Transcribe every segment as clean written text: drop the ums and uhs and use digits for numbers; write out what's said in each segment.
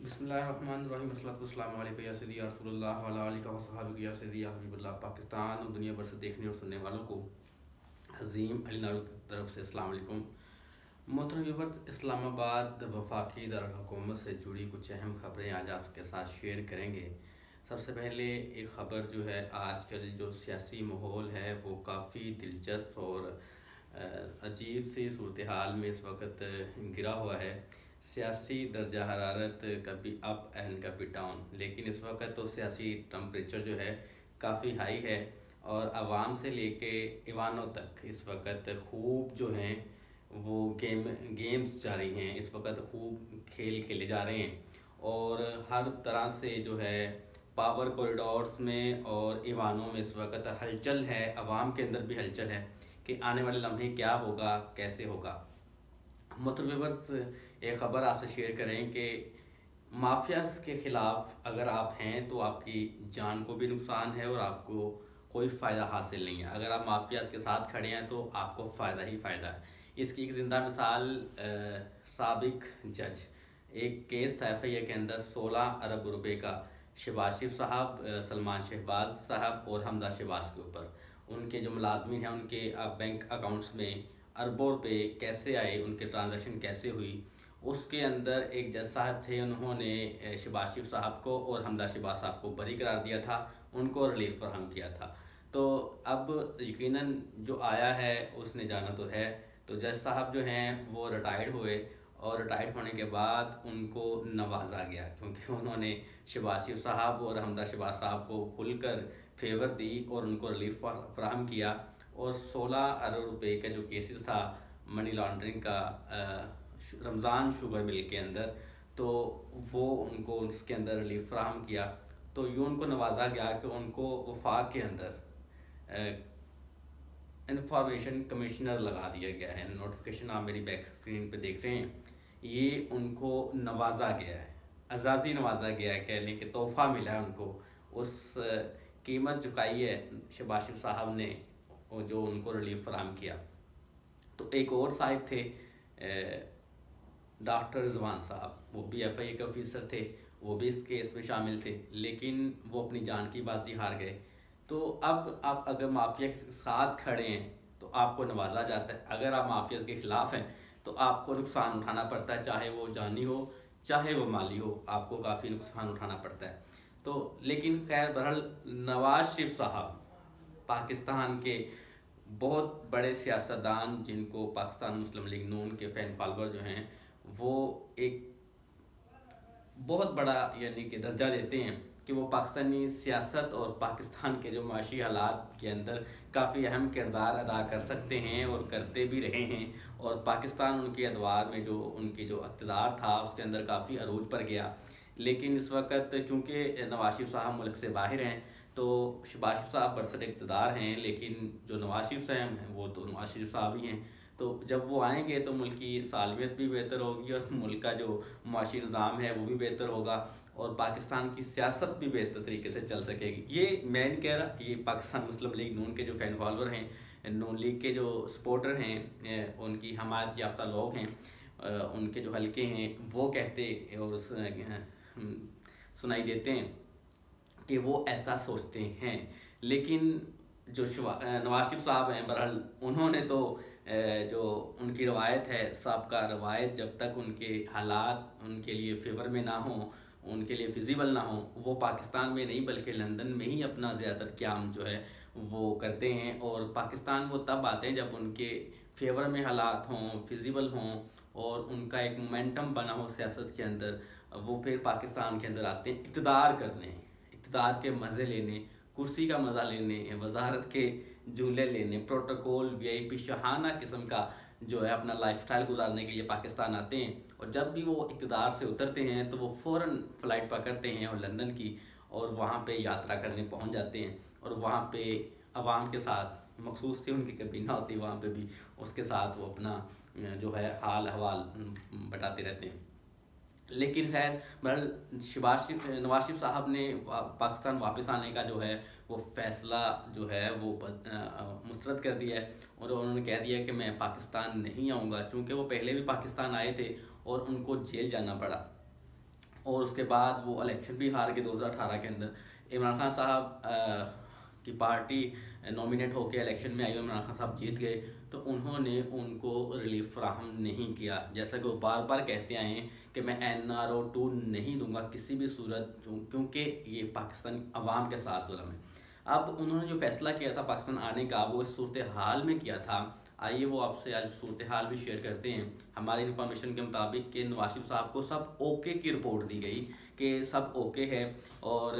بسم اللہ الرحمن الرحیم الصلوۃ والسلام علیکم یا سیدی یا رسول اللہ وعلی آلہ و صحابہ یا سیدی یا حبیب اللہ۔ پاکستان اور دنیا بھر سے دیکھنے اور سننے والوں کو عظیم علی نارو کی طرف سے السلام علیکم۔ محترم ویورز، اسلام آباد وفاقی دارالحکومت سے جڑی کچھ اہم خبریں آج آپ کے ساتھ شیئر کریں گے۔ سب سے پہلے ایک خبر جو ہے، آج کل جو سیاسی ماحول ہے وہ کافی دلچسپ اور عجیب سی صورتحال میں اس وقت گرا ہوا ہے۔ سیاسی درجہ حرارت کبھی اپ اینڈ کبھی ڈاؤن، لیکن اس وقت تو سیاسی ٹمپریچر جو ہے کافی ہائی ہے، اور عوام سے لے کے ایوانوں تک اس وقت خوب جو ہیں وہ گیمز جاری ہیں، اس وقت خوب کھیل کھیلے جا رہے ہیں، اور ہر طرح سے جو ہے پاور کوریڈورز میں اور ایوانوں میں اس وقت ہلچل ہے، عوام کے اندر بھی ہلچل ہے کہ آنے والے لمحے کیا ہوگا، کیسے ہوگا۔ محترم، ایک خبر آپ سے شیئر کریں کہ مافیاز کے خلاف اگر آپ ہیں تو آپ کی جان کو بھی نقصان ہے اور آپ کو کوئی فائدہ حاصل نہیں ہے۔ اگر آپ مافیاز کے ساتھ کھڑے ہیں تو آپ کو فائدہ ہی فائدہ ہے۔ اس کی ایک زندہ مثال سابق جج، ایک کیس تھا ایف آئی اے کے اندر 16 ارب روپے کا شہباز شریف صاحب، سلمان شہباز صاحب اور حمزہ شہباز کے اوپر۔ ان کے جو ملازمین ہیں ان کے بینک اکاؤنٹس میں اربوں روپے کیسے آئے، ان کے ٹرانزیکشن کیسے ہوئی، اس کے اندر ایک جج صاحب تھے، انہوں نے شہباز شریف صاحب کو اور حمزہ شہباز صاحب کو بری قرار دیا تھا، ان کو ریلیف فراہم کیا تھا۔ تو اب یقیناً جو آیا ہے اس نے جانا تو ہے۔ تو جج صاحب جو ہیں وہ ریٹائرڈ ہوئے، اور ریٹائرڈ ہونے کے بعد ان کو نوازا گیا، کیونکہ انہوں نے شہباز شریف صاحب اور حمزہ شہباز صاحب کو کھل کر فیور دی اور ان کو ریلیف فراہم کیا، اور 16 ارب روپے کا جو کیسز تھا منی لانڈرنگ کا رمضان شوگر مل کے اندر، تو وہ ان کو اس کے اندر ریلیف فراہم کیا۔ تو یوں ان کو نوازا گیا کہ ان کو وفاق کے اندر انفارمیشن کمشنر لگا دیا گیا ہے۔ نوٹیفیکیشن آپ میری بیک اسکرین پہ دیکھ رہے ہیں، یہ ان کو نوازا گیا ہے، اعزازی نوازا گیا ہے، کہنے کہ تحفہ ملا ہے ان کو۔ اس قیمت چکائی ہے شہباز شریف صاحب نے جو ان کو ریلیف فراہم کیا۔ تو ایک اور صاحب تھے ڈاکٹر رضوان صاحب، وہ بھی ایف آئی اے کے آفیسر تھے، وہ بھی اس کیس میں شامل تھے، لیکن وہ اپنی جان کی بازی ہار گئے۔ تو اب آپ اگر مافیا کے ساتھ کھڑے ہیں تو آپ کو نوازا جاتا ہے، اگر آپ مافیا کے خلاف ہیں تو آپ کو نقصان اٹھانا پڑتا ہے، چاہے وہ جانی ہو چاہے وہ مالی ہو، آپ کو کافی نقصان اٹھانا پڑتا ہے۔ تو لیکن خیر بہرحال نواز شریف صاحب پاکستان کے بہت بڑے سیاستدان، جن کو پاکستان مسلم لیگ نون کے فین فالوور جو ہیں وہ ایک بہت بڑا یعنی کہ درجہ دیتے ہیں کہ وہ پاکستانی سیاست اور پاکستان کے جو معاشی حالات کے اندر کافی اہم کردار ادا کر سکتے ہیں اور کرتے بھی رہے ہیں، اور پاکستان ان کے ادوار میں جو ان کی جو اقتدار تھا اس کے اندر کافی عروج پر گیا۔ لیکن اس وقت چونکہ نواز شریف صاحب ملک سے باہر ہیں تو شہباز شریف صاحب برسر اقتدار ہیں، لیکن جو نواز شریف صاحب ہیں وہ تو نواز شریف صاحب ہی ہیں۔ تو جب وہ آئیں گے تو ملک کی سالمیت بھی بہتر ہوگی، اور ملک کا جو معاشی نظام ہے وہ بھی بہتر ہوگا، اور پاکستان کی سیاست بھی بہتر طریقے سے چل سکے گی۔ یہ میں نہیں کہہ رہا، یہ پاکستان مسلم لیگ نون کے جو فین فالوور ہیں، نون لیگ کے جو سپورٹر ہیں، ان کی حمایت یافتہ لوگ ہیں، ان کے جو حلقے ہیں وہ کہتے اور سنائی دیتے ہیں کہ وہ ایسا سوچتے ہیں۔ لیکن جو نواز شریف صاحب ہیں بہرحال انہوں نے تو جو ان کی روایت ہے، سابقہ روایت، جب تک ان کے حالات ان کے لیے فیور میں نہ ہوں، ان کے لیے فیزیبل نہ ہوں، وہ پاکستان میں نہیں بلکہ لندن میں ہی اپنا زیادہ تر قیام جو ہے وہ کرتے ہیں، اور پاکستان وہ تب آتے ہیں جب ان کے فیور میں حالات ہوں، فیزیبل ہوں، اور ان کا ایک مومنٹم بنا ہو سیاست کے اندر، وہ پھر پاکستان کے اندر آتے ہیں اقتدار کرنے، اقتدار کے مزے لینے، کرسی کا مزہ لینے، وزارت کے جھولے لینے، پروٹوکول وی آئی پی شاہانہ قسم کا جو ہے اپنا لائف سٹائل گزارنے کے لیے پاکستان آتے ہیں، اور جب بھی وہ اقتدار سے اترتے ہیں تو وہ فوراً فلائٹ پکڑتے ہیں اور لندن کی، اور وہاں پہ یاترا کرنے پہنچ جاتے ہیں، اور وہاں پہ عوام کے ساتھ مخصوص سے ان کی کبینہ ہوتی ہے، وہاں پہ بھی اس کے ساتھ وہ اپنا جو ہے حال احوال بتاتے رہتے ہیں۔ لیکن خیر بہرحال نواز شریف صاحب نے پاکستان واپس آنے کا جو ہے وہ فیصلہ جو ہے وہ مسترد کر دیا ہے، اور انہوں نے کہہ دیا کہ میں پاکستان نہیں آؤں گا، چونکہ وہ پہلے بھی پاکستان آئے تھے اور ان کو جیل جانا پڑا، اور اس کے بعد وہ الیکشن بھی ہار کے 2018 کے اندر عمران خان صاحب کی پارٹی نومینیٹ ہو کے الیکشن میں آئی، عمران خان صاحب جیت گئے، تو انہوں نے ان کو ریلیف فراہم نہیں کیا، جیسا کہ وہ بار بار کہتے آئے ہیں کہ میں NRO2 نہیں دوں گا کسی بھی صورت، کیونکہ یہ پاکستانی عوام کے ساتھ ظلم ہے۔ اب انہوں نے جو فیصلہ کیا تھا پاکستان آنے کا، وہ اس صورتحال میں کیا تھا، آئیے وہ آپ سے آج صورتحال بھی شیئر کرتے ہیں۔ ہماری انفارمیشن کے مطابق کہ نواز شریف صاحب کو سب اوکے کی رپورٹ دی گئی کہ سب اوکے ہے، اور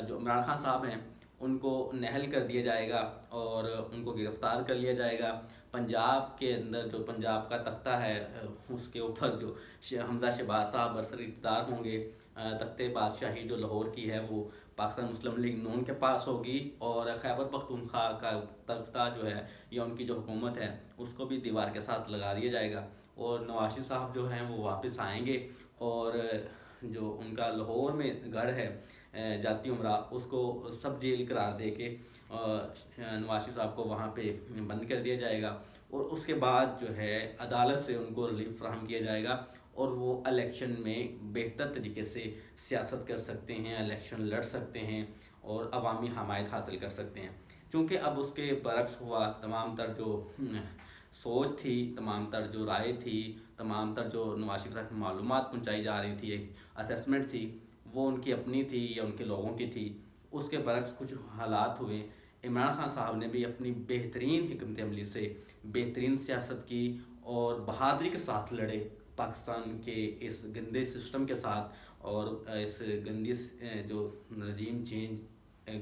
جو عمران خان صاحب ہیں ان کو نہل کر دیا جائے گا اور ان کو گرفتار کر لیا جائے گا۔ پنجاب کے اندر جو پنجاب کا تختہ ہے اس کے اوپر جو حمزہ شہباز صاحب برسر اقتدار ہوں گے، تخت بادشاہی جو لاہور کی ہے وہ پاکستان مسلم لیگ نون کے پاس ہوگی، اور خیبر پختونخوا کا تختہ جو ہے یا ان کی جو حکومت ہے اس کو بھی دیوار کے ساتھ لگا دیا جائے گا، اور نواز شریف صاحب جو ہیں وہ واپس آئیں گے، اور جو ان کا لاہور میں گھر ہے جاتی عمرہ، اس کو سب جیل قرار دے کے نواز شریف صاحب کو وہاں پہ بند کر دیا جائے گا، اور اس کے بعد جو ہے عدالت سے ان کو ریلیف فراہم کیا جائے گا، اور وہ الیکشن میں بہتر طریقے سے سیاست کر سکتے ہیں، الیکشن لڑ سکتے ہیں اور عوامی حمایت حاصل کر سکتے ہیں۔ چونکہ اب اس کے برعکس ہوا، تمام تر جو سوچ تھی، تمام تر جو رائے تھی، تمام تر جو نواز شریف صاحب کی معلومات پہنچائی جا رہی تھی، اسیسمنٹ تھی، وہ ان کی اپنی تھی یا ان کے لوگوں کی تھی، اس کے برعکس کچھ حالات ہوئے۔ عمران خان صاحب نے بھی اپنی بہترین حکمت عملی سے بہترین سیاست کی اور بہادری کے ساتھ لڑے پاکستان کے اس گندے سسٹم کے ساتھ، اور اس گندی جو رجیم چینج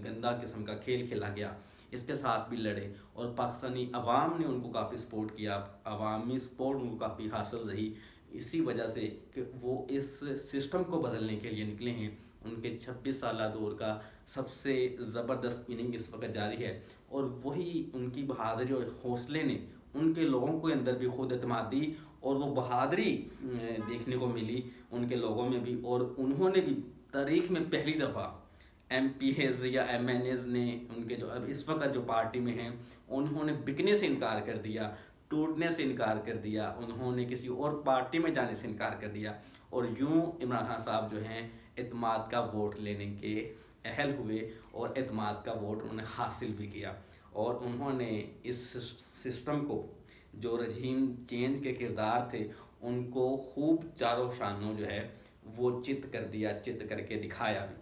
گندا قسم کا کھیل کھیلا گیا اس کے ساتھ بھی لڑے، اور پاکستانی عوام نے ان کو کافی سپورٹ کیا، عوامی سپورٹ ان کو کافی حاصل رہی، اسی وجہ سے کہ وہ اس سسٹم کو بدلنے کے لیے نکلے ہیں۔ ان کے 26 سالہ دور کا سب سے زبردست اننگ اس وقت جاری ہے، اور وہی ان کی بہادری اور حوصلے نے ان کے لوگوں کے اندر بھی خود اعتماد دی، اور وہ بہادری دیکھنے کو ملی ان کے لوگوں میں بھی، اور انہوں نے بھی تاریخ میں پہلی دفعہ MPs یا MNAs نے ان کے جو اب اس وقت جو پارٹی میں ہیں انہوں نے بکنے سے انکار کر دیا، ٹوٹنے سے انکار کر دیا، انہوں نے کسی اور پارٹی میں جانے سے انکار کر دیا، اور یوں عمران خان صاحب جو ہیں اعتماد کا ووٹ لینے کے اہل ہوئے، اور اعتماد کا ووٹ انہوں نے حاصل بھی کیا، اور انہوں نے اس سسٹم کو جو رجیم چینج کے کردار تھے ان کو خوب چاروں شانوں جو ہے وہ چت کر دیا، چت کر کے دکھایا بھی۔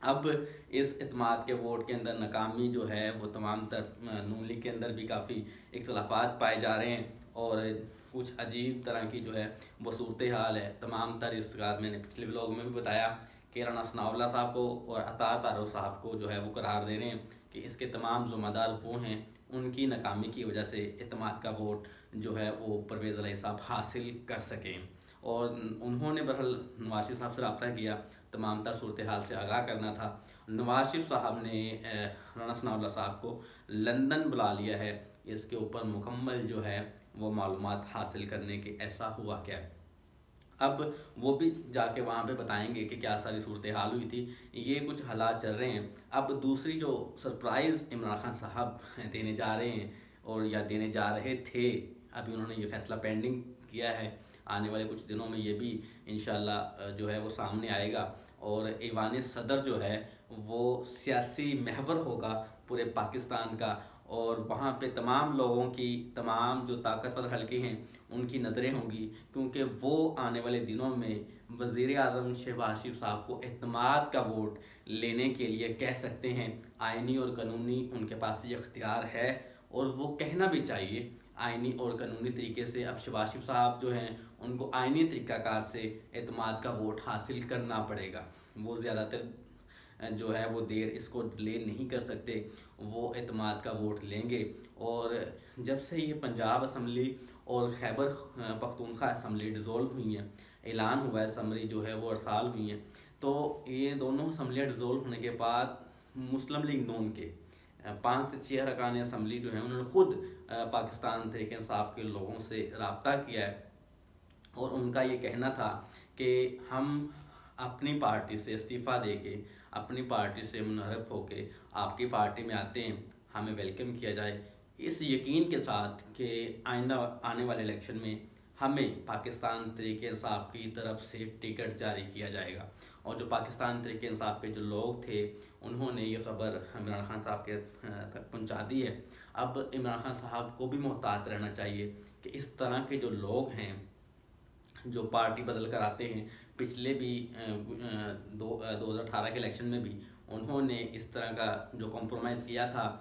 اب اس اعتماد کے ووٹ کے اندر ناکامی جو ہے وہ تمام تر نون لیگ کے اندر بھی کافی اختلافات پائے جا رہے ہیں، اور کچھ عجیب طرح کی جو ہے وہ صورتحال ہے۔ تمام تر اس کا میں نے پچھلے ولاگ میں بھی بتایا کہ رانا ثناء اللہ صاحب کو اور عطا تعرف صاحب کو جو ہے وہ قرار دے رہے ہیں کہ اس کے تمام ذمہ دار وہ ہیں، ان کی ناکامی کی وجہ سے اعتماد کا ووٹ جو ہے وہ پرویز الہی صاحب حاصل کر سکیں، اور انہوں نے بہرحال نواز شریف صاحب سے رابطہ کیا، تمام تر صورتحال سے آگاہ کرنا تھا۔ نواز شریف صاحب نے رانا ثناء اللہ صاحب کو لندن بلا لیا ہے اس کے اوپر مکمل جو ہے وہ معلومات حاصل کرنے کے ایسا ہوا کیا ہے۔ اب وہ بھی جا کے وہاں پہ بتائیں گے کہ کیا ساری صورتحال ہوئی تھی، یہ کچھ حالات چل رہے ہیں۔ اب دوسری جو سرپرائز عمران خان صاحب دینے جا رہے ہیں اور یا دینے جا رہے تھے، ابھی انہوں نے یہ فیصلہ پینڈنگ کیا ہے، آنے والے کچھ دنوں میں یہ بھی انشاءاللہ جو ہے وہ سامنے آئے گا، اور ایوان صدر جو ہے وہ سیاسی محور ہوگا پورے پاکستان کا، اور وہاں پہ تمام لوگوں کی، تمام جو طاقتور حلقے ہیں ان کی نظریں ہوں گی، کیونکہ وہ آنے والے دنوں میں وزیر اعظم شہباز شریف صاحب کو اعتماد کا ووٹ لینے کے لیے کہہ سکتے ہیں۔ آئینی اور قانونی ان کے پاس یہ اختیار ہے، اور وہ کہنا بھی چاہیے آئینی اور قانونی طریقے سے۔ اب شہباز شریف صاحب جو ہیں ان کو آئینی طریقہ کار سے اعتماد کا ووٹ حاصل کرنا پڑے گا، وہ زیادہ تر جو ہے وہ دیر اس کو ڈیلے نہیں کر سکتے، وہ اعتماد کا ووٹ لیں گے۔ اور جب سے یہ پنجاب اسمبلی اور خیبر پختونخوا اسمبلی ڈیزولو ہوئی ہیں، اعلان ہوا ہے اسمبلی جو ہے وہ ارسال ہوئی ہیں، تو یہ دونوں اسمبلیاں ڈیزولو ہونے کے بعد مسلم لیگ نون کے 5 سے 6 ارکان اسمبلی جو ہیں انہوں نے خود پاکستان تحریک انصاف کے لوگوں سے رابطہ کیا ہے، اور ان کا یہ کہنا تھا کہ ہم اپنی پارٹی سے استعفیٰ دے کے، اپنی پارٹی سے منحرف ہو کے آپ کی پارٹی میں آتے ہیں، ہمیں ویلکم کیا جائے، اس یقین کے ساتھ کہ آئندہ آنے والے الیکشن میں ہمیں پاکستان تحریک انصاف کی طرف سے ٹکٹ جاری کیا جائے گا۔ اور جو پاکستان تحریک انصاف کے جو لوگ تھے انہوں نے یہ خبر عمران خان صاحب کے تک پہنچا دی ہے۔ اب عمران خان صاحب کو بھی محتاط رہنا چاہیے کہ اس طرح کے جو لوگ ہیں جو پارٹی بدل کر آتے ہیں، پچھلے بھی 2018 کے الیکشن میں بھی انہوں نے اس طرح کا جو کمپرومائز کیا تھا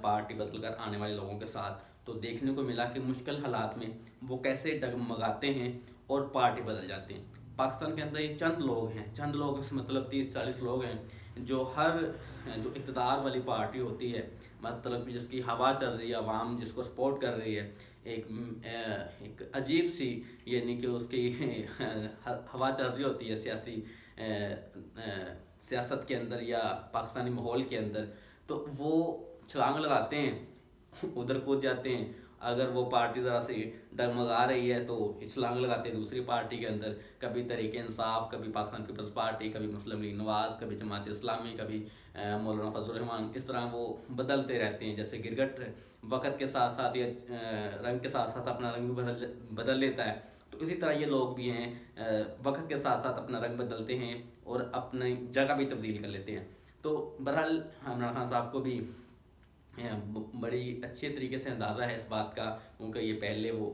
پارٹی بدل کر آنے والے لوگوں کے ساتھ، تو دیکھنے کو ملا کہ مشکل حالات میں وہ کیسے ڈگمگاتے ہیں اور پارٹی بدل جاتے ہیں۔ پاکستان کے اندر یہ چند لوگ ہیں، چند لوگ اس مطلب 30-40 لوگ ہیں جو جو اقتدار والی پارٹی ہوتی ہے، مطلب جس کی ہوا چل رہی ہے، عوام جس کو سپورٹ کر رہی ہے، ایک عجیب سی یعنی کہ اس کی ہوا چل رہی ہوتی ہے سیاست کے اندر یا پاکستانی ماحول کے اندر، تو وہ چھلانگ لگاتے ہیں، ادھر کود جاتے ہیں۔ اگر وہ پارٹی ذرا سی ڈگمگا رہی ہے تو چھلانگ لگاتے ہیں دوسری پارٹی کے اندر، کبھی تحریک انصاف، کبھی پاکستان پیپلز پارٹی، کبھی مسلم لیگ نواز، کبھی جماعت اسلامی، کبھی مولانا فضل الرحمان، اس طرح وہ بدلتے رہتے ہیں۔ جیسے گرگٹ وقت کے ساتھ ساتھ یا رنگ کے ساتھ ساتھ اپنا رنگ بھی بدل لیتا ہے، تو اسی طرح یہ لوگ بھی ہیں، وقت کے ساتھ ساتھ اپنا رنگ بدلتے ہیں اور اپنی جگہ بھی تبدیل کر لیتے ہیں۔ تو بہرحال عمران خان صاحب کو بھی بڑی اچھے طریقے سے اندازہ ہے اس بات کا، کیونکہ یہ پہلے وہ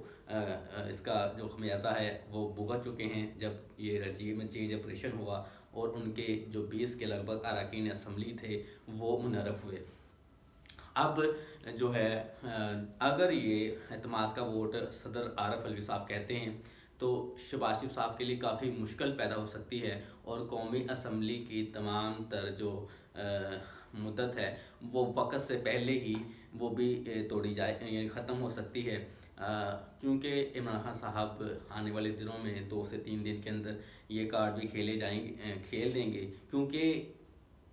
اس کا جو خمیازہ ہے وہ بھگت چکے ہیں جب یہ رجیم چینج آپریشن ہوا اور ان کے جو 20 کے لگ بھگ اراکین اسمبلی تھے وہ منحرف ہوئے۔ اب جو ہے اگر یہ اعتماد کا ووٹ صدر عارف علوی صاحب کہتے ہیں تو شہباز شریف صاحب کے لیے کافی مشکل پیدا ہو سکتی ہے، اور قومی اسمبلی کی تمام تر جو مدت ہے وہ وقت سے پہلے ہی وہ بھی توڑی جائے، یعنی ختم ہو سکتی ہے، کیونکہ عمران خان صاحب آنے والے دنوں میں 2 سے 3 دن کے اندر یہ کارڈ بھی کھیل دیں گے، کیونکہ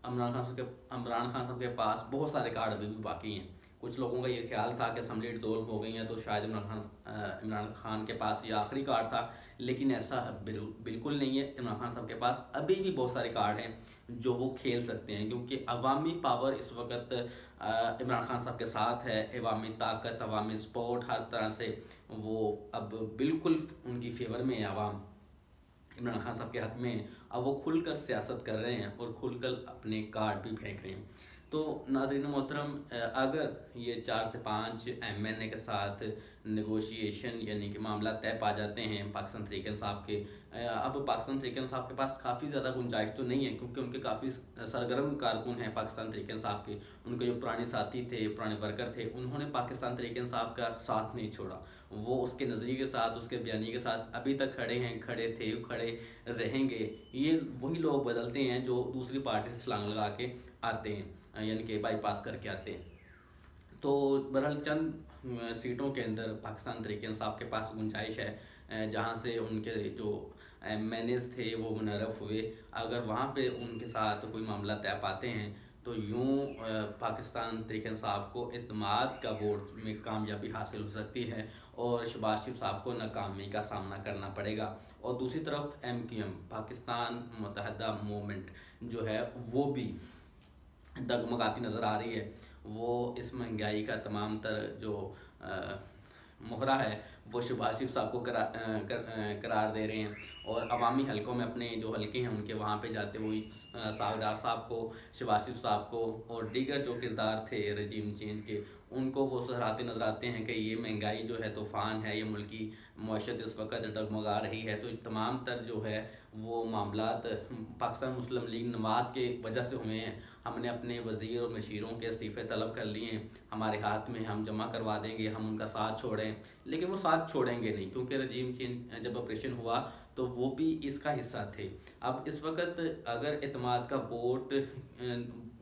عمران خان صاحب کے پاس بہت سارے کارڈ ابھی بھی باقی ہیں۔ کچھ لوگوں کا یہ خیال تھا کہ اسمبلی ڈسولو ہو گئی ہیں تو شاید عمران خان کے پاس یہ آخری کارڈ تھا، لیکن ایسا بالکل نہیں ہے۔ عمران خان صاحب کے پاس ابھی بھی بہت سارے کارڈ ہیں جو وہ کھیل سکتے ہیں، کیونکہ عوامی پاور اس وقت عمران خان صاحب کے ساتھ ہے، عوامی طاقت، عوامی سپورٹ، ہر طرح سے وہ اب بالکل ان کی فیور میں ہے، عوام عمران خان صاحب کے حق میں ہیں۔ اب وہ کھل کر سیاست کر رہے ہیں اور کھل کر اپنے کارڈ بھی پھینک رہے ہیں۔ تو ناظرین محترم، اگر یہ 4 سے 5 MNA کے ساتھ نیگوشیشن یعنی کہ معاملہ طے پا جاتے ہیں پاکستان تحریک انصاف کے، اب پاکستان تحریک انصاف کے پاس کافی زیادہ گنجائش تو نہیں ہے، کیونکہ ان کے کافی سرگرم کارکن ہیں پاکستان تحریک انصاف کے، ان کے جو پرانے ساتھی تھے، پرانے ورکر تھے، انہوں نے پاکستان تحریک انصاف کا ساتھ نہیں چھوڑا، وہ اس کے نظریے کے ساتھ، اس کے بیانیے کے ساتھ ابھی تک کھڑے ہیں، کھڑے تھے، کھڑے رہیں گے۔ یہ وہی لوگ بدلتے ہیں جو دوسری پارٹی سے چھلانگ لگا کے آتے ہیں، یعنی کہ بائی پاس کر کے آتے ہیں۔ تو بہرحال چند سیٹوں کے اندر پاکستان تحریک انصاف کے پاس گنجائش ہے، جہاں سے ان کے جو MNAs تھے وہ منحرف ہوئے، اگر وہاں پہ ان کے ساتھ کوئی معاملہ طے پاتے ہیں تو یوں پاکستان تحریک انصاف کو اعتماد کا ووٹ میں کامیابی حاصل ہو سکتی ہے اور شہباز شریف صاحب کو ناکامی کا سامنا کرنا پڑے گا۔ اور دوسری طرف MQM پاکستان متحدہ موومنٹ جو ہے وہ بھی ڈگمگاتی نظر آ رہی ہے، وہ اس مہنگائی کا تمام تر جو مہرہ ہے وہ شہباز شریف صاحب کو قرار دے رہے ہیں، اور عوامی حلقوں میں اپنے جو حلقے ہیں ان کے وہاں پہ جاتے ہوئے ساغر ڈار صاحب کو، شہباز شریف صاحب کو اور دیگر جو کردار تھے رجیم چینج کے، ان کو وہ سہراتے نظر آتے ہیں کہ یہ مہنگائی جو ہے طوفان ہے، یہ ملکی معیشت اس وقت ڈگمگا رہی ہے۔ تو تمام تر جو ہے وہ معاملات پاکستان مسلم لیگ نواز کے وجہ سے ہوئے ہیں۔ ہم نے اپنے وزیر اور مشیروں کے استعفے طلب کر لیے ہیں، ہمارے ہاتھ میں، ہم جمع کروا دیں گے، ہم ان کا ساتھ چھوڑیں، لیکن وہ ساتھ چھوڑیں گے نہیں، کیونکہ رجیم چینج جب آپریشن ہوا تو وہ بھی اس کا حصہ تھے۔ اب اس وقت اگر اعتماد کا ووٹ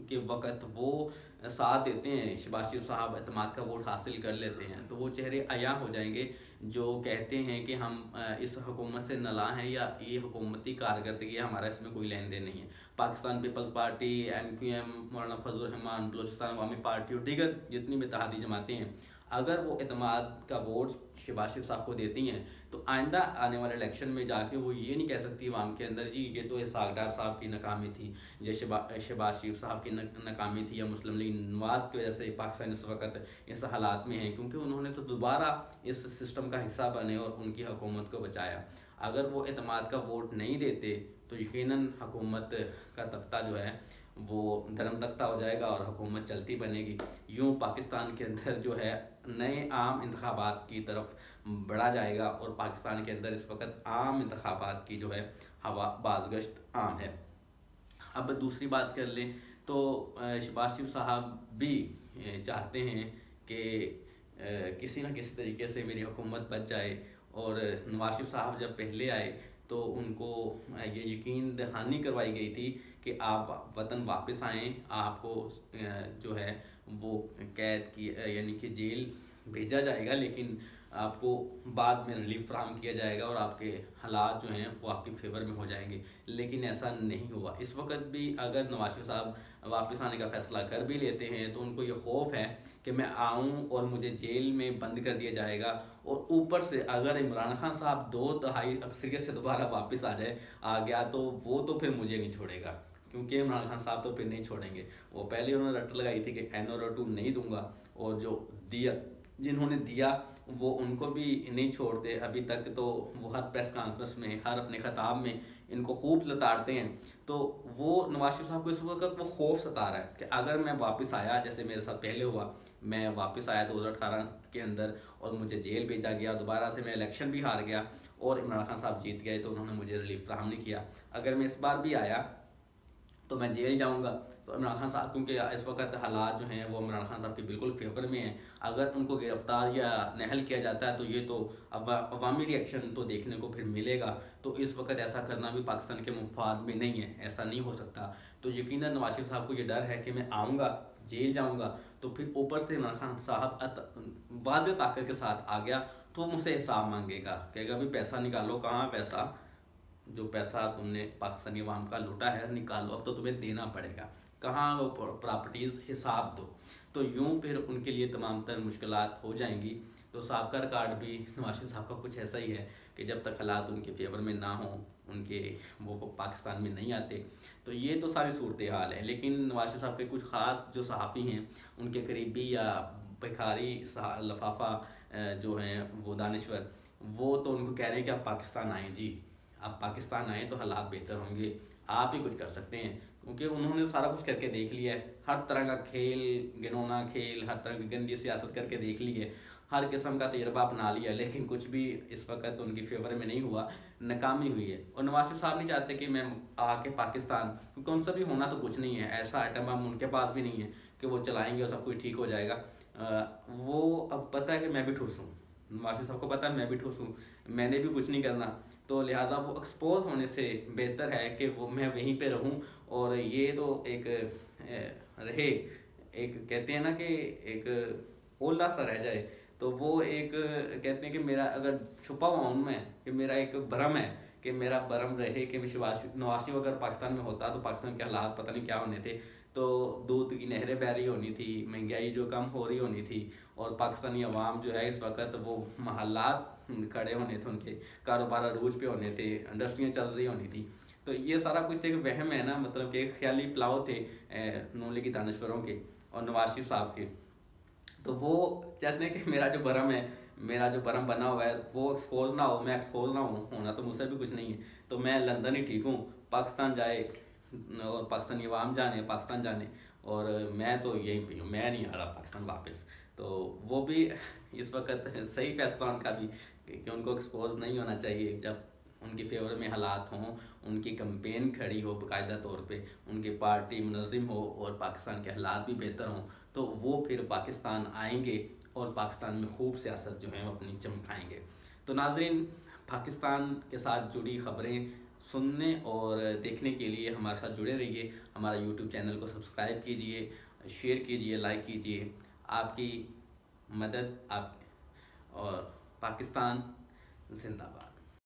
کے وقت وہ ساتھ دیتے ہیں، شہباز شریف صاحب اعتماد کا ووٹ حاصل کر لیتے ہیں، تو وہ چہرے عیاں ہو جائیں گے جو کہتے ہیں کہ ہم اس حکومت سے نالاں ہیں یا یہ حکومتی کارکردگی ہمارا اس میں کوئی لین دین نہیں ہے۔ پاکستان پیپلز پارٹی، MQM، مولانا فضل الرحمان، بلوچستان عوامی پارٹی اور دیگر جتنی بھی اتحادی جماعتیں ہیں، اگر وہ اعتماد کا ووٹ شہباز شریف صاحب کو دیتی ہیں تو آئندہ آنے والے الیکشن میں جا کے وہ یہ نہیں کہہ سکتی عوام کے اندر جی یہ تو اسحاق ڈار صاحب کی ناکامی تھی، یہ شہباز شریف صاحب کی ناکامی تھی، یا مسلم لیگ نواز کی وجہ سے پاکستان اس وقت اس حالات میں ہیں، کیونکہ انہوں نے تو دوبارہ اس سسٹم کا حصہ بنے اور ان کی حکومت کو بچایا۔ اگر وہ اعتماد کا ووٹ نہیں دیتے تو یقیناً حکومت کا تختہ جو ہے وہ دھرم تختہ ہو جائے گا اور حکومت چلتی بنے گی۔ یوں پاکستان کے اندر جو ہے نئے عام انتخابات کی طرف بڑھا جائے گا، اور پاکستان کے اندر اس وقت عام انتخابات کی جو ہے ہوا بازگشت عام ہے۔ اب دوسری بات کر لیں تو شہباز شریف صاحب بھی چاہتے ہیں کہ کسی نہ کسی طریقے سے میری حکومت بچ جائے، اور نواز شریف صاحب جب پہلے آئے تو ان کو یہ یقین دہانی کروائی گئی تھی کہ آپ وطن واپس آئیں، آپ کو جو ہے وہ قید کی یعنی کہ جیل بھیجا جائے گا، لیکن آپ کو بعد میں ریلیف فراہم کیا جائے گا اور آپ کے حالات جو ہیں وہ آپ کے فیور میں ہو جائیں گے، لیکن ایسا نہیں ہوا۔ اس وقت بھی اگر نواز شریف صاحب واپس آنے کا فیصلہ کر بھی لیتے ہیں تو ان کو یہ خوف ہے کہ میں آؤں اور مجھے جیل میں بند کر دیا جائے گا، اور اوپر سے اگر عمران خان صاحب 2/3 اکثریت سے دوبارہ واپس آ گیا تو وہ تو پھر مجھے نہیں چھوڑے گا، کیونکہ عمران خان صاحب تو پھر نہیں چھوڑیں گے۔ وہ پہلے انہوں نے رٹ لگائی تھی کہ NRO2 نہیں دوں گا، اور جو جنہوں نے دیا وہ ان کو بھی نہیں چھوڑتے ابھی تک، تو وہ ہر پریس کانفرنس میں ہر اپنے خطاب میں ان کو خوب لتاڑتے ہیں۔ تو وہ نواز شریف صاحب کو اس وقت وہ خوف ستا رہا ہے کہ اگر میں واپس آیا، جیسے میرے ساتھ پہلے ہوا، میں واپس آیا 2018 کے اندر اور مجھے جیل بھیجا گیا، دوبارہ سے میں الیکشن بھی ہار گیا اور عمران خان صاحب جیت گئے تو انہوں نے مجھے ریلیف فراہم نہیں کیا، اگر میں اس بار بھی آیا تو میں جیل جاؤں گا۔ تو عمران خان صاحب کیونکہ اس وقت حالات جو ہیں وہ عمران خان صاحب کے بالکل فیور میں ہیں، اگر ان کو گرفتار یا نہل کیا جاتا ہے تو یہ تو عوامی ریئیکشن تو دیکھنے کو پھر ملے گا، تو اس وقت ایسا کرنا بھی پاکستان کے مفاد میں نہیں ہے، ایسا نہیں ہو سکتا۔ تو یقیناً نواز شریف صاحب کو یہ ڈر ہے کہ میں آؤں گا جیل جاؤں گا تو پھر اوپر سے عمران خان صاحب واضح طاقت کے ساتھ آ گیا تو مجھ سے حساب مانگے گا، کہے گا بھی پیسہ نکالو، کہاں پیسہ، جو پیسہ تم نے پاکستانی عوام کا لوٹا ہے نکالو، اب تو تمہیں دینا پڑے گا، کہاں وہ پراپرٹیز حساب دو۔ تو یوں پھر ان کے لیے تمام تر مشکلات ہو جائیں گی۔ تو سابقہ ریکارڈ بھی نواز شریف صاحب کا کچھ ایسا ہی ہے کہ جب تک حالات ان کے فیور میں نہ ہوں وہ پاکستان میں نہیں آتے۔ تو یہ تو ساری صورتحال ہے، لیکن نواز شریف صاحب کے کچھ خاص جو صحافی ہیں ان کے قریبی یا بھکاری لفافہ جو ہیں وہ دانشور، وہ تو ان کو کہہ رہے ہیں کہ آپ پاکستان آئیں جی، آپ پاکستان آئیں تو حالات بہتر ہوں گے، آپ ہی کچھ کر سکتے ہیں، کیونکہ انہوں نے سارا کچھ کر کے دیکھ لیا ہے، ہر طرح کا کھیل، گنونا کھیل، ہر طرح کی گندی سیاست کر کے دیکھ لی ہے، ہر قسم کا تجربہ اپنا لیا، لیکن کچھ بھی اس وقت ان کی فیور میں نہیں ہوا، ناکامی ہوئی ہے۔ اور نواز شریف صاحب نہیں چاہتے کہ میں آ کے پاکستان، کیونکہ ان سے بھی ہونا تو کچھ نہیں ہے، ایسا آئٹم بم ان کے پاس بھی نہیں ہے کہ وہ چلائیں گے اور سب کچھ ٹھیک ہو جائے گا۔ وہ اب پتہ ہے کہ میں بھی ٹھوس ہوں، نواز شریف صاحب کو پتہ ہے میں بھی ٹھوس ہوں، میں نے بھی کچھ نہیں کرنا، تو لہٰذا وہ ایکسپوز ہونے سے بہتر ہے کہ وہ میں وہیں پہ رہوں، اور یہ تو ایک رہے، ایک کہتے ہیں نا کہ ایک اولا سا رہ جائے، تو وہ ایک کہتے ہیں کہ میرا اگر چھپا ہوا ہوں میں کہ میرا ایک برم ہے کہ میرا برم رہے کہ نواز شریف اگر پاکستان میں ہوتا تو پاکستان کے حالات پتہ نہیں کیا ہونے تھے، تو دودھ کی نہریں بہ رہی ہونی تھی، مہنگائی جو کم ہو رہی ہونی تھی، اور پاکستانی عوام جو ہے اس وقت وہ محلات کھڑے ہونے تھے، ان کے کاروبار عروج پہ ہونے تھے، انڈسٹریاں چل رہی ہونی تھی۔ تو یہ سارا کچھ ایک وہم ہے نا، مطلب کہ خیالی پلاؤ تھے نون لیگی دانشوروں کے اور نواز شریف صاحب کے، تو وہ چاہتے ہیں کہ میرا جو برم ہے، میرا جو برم بنا ہوا ہے وہ ایکسپوز نہ ہو، میں ایکسپوز نہ ہوں، ہونا تو مجھ سے بھی کچھ نہیں ہے، تو میں لندن ہی ٹھیک ہوں، پاکستان جائے اور پاکستانی عوام جانے پاکستان جانے، اور میں تو یہیں پہ ہوں، میں نہیں آ رہا پاکستان واپس۔ تو وہ بھی اس وقت صحیح فیصلہ ان کا بھی کہ ان کو ایکسپوز نہیں ہونا چاہیے، جب ان کے فیور میں حالات ہوں، ان کی کمپین کھڑی ہو باقاعدہ طور پہ، ان کی پارٹی منظم ہو اور پاکستان کے حالات بھی بہتر ہوں، تو وہ پھر پاکستان آئیں گے اور پاکستان میں خوب سیاست جو ہیں وہ اپنی چمکائیں گے۔ تو ناظرین، پاکستان کے ساتھ جڑی خبریں سننے اور دیکھنے کے لیے ہمارے ساتھ جڑے رہیے، ہمارا یوٹیوب چینل کو سبسکرائب کیجئے، شیئر کیجئے، لائک کیجئے، آپ کی مدد اور پاکستان زندہ باد۔